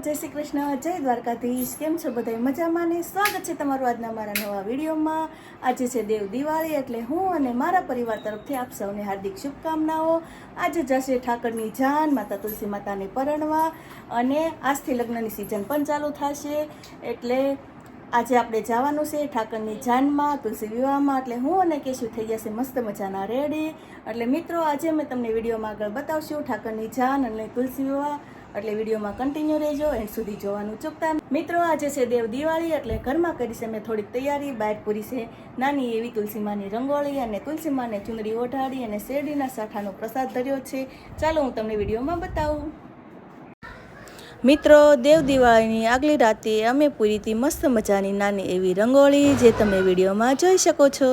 જય શ્રી કૃષ્ણ, જય દ્વારકાધીશ। કેમ છો બધા? મજામાં ને? સ્વાગત છે તમારું આજના મારા નવા વિડીયોમાં। આજે છે દેવ દિવાળી, એટલે હું અને મારા પરિવાર તરફથી આપ સૌને હાર્દિક શુભકામનાઓ। આજે જશે ઠાકરની જાન માતા તુલસી માતાને પરણવા, અને આજથી લગ્નની સિઝન પણ ચાલુ થશે, એટલે આજે આપણે જવાનું છે ઠાકરની જાનમાં, તુલસી વિવાહમાં। એટલે હું અને કેશુ થઈ જશે મસ્ત મજાના રેડી। એટલે મિત્રો, આજે મેં તમને વિડીયોમાં આગળ બતાવશું ઠાકરની જાન અને તુલસી વિવાહ, એટલે વિડીયોમાં કન્ટિન્યુ રહેજો, એન્ડ સુધી જોવાનું ચૂકતા। મિત્રો, આજે છે દેવ દિવાળી, એટલે ઘરમાં કરી છે મેં થોડીક તૈયારી। બહાર પૂરી છે નાની એવી તુલસી માની રંગોળી, અને તુલસી માને ચુંદડી ઓઢાડી અને શેરડીના સાઠાનો પ્રસાદ ધર્યો છે। ચાલો હું તમને વિડીયોમાં બતાવું। મિત્રો, દેવ દિવાળીની આગલી રાતે અમે પૂરી હતી મસ્ત મજાની નાની એવી રંગોળી, જે તમે વિડીયોમાં જોઈ શકો છો।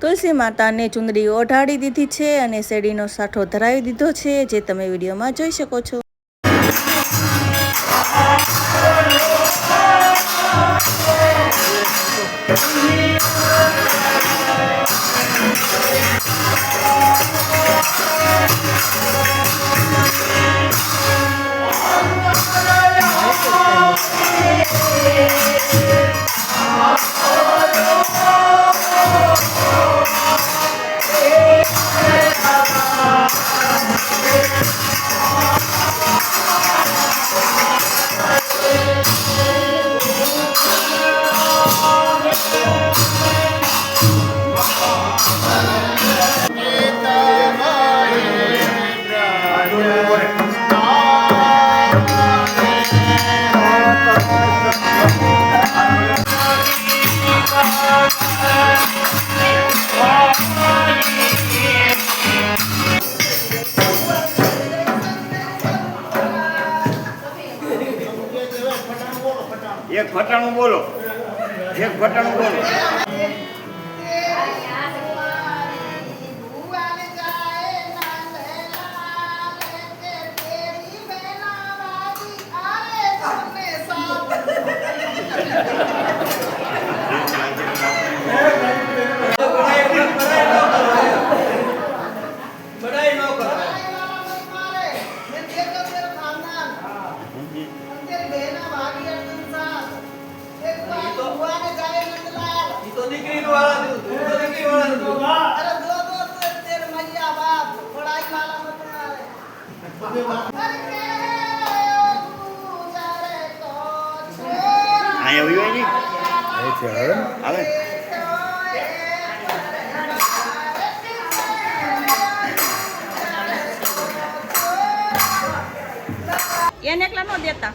તુલસી માતાને ચુંદડી ઓઢાડી દીધી છે અને શેરડીનો સાઠો ધરાવી દીધો છે, જે તમે વિડીયોમાં જોઈ શકો છો। એક ફટાણું બોલો, એક ફટાણું બોલો। એને એકલા ન દેતા,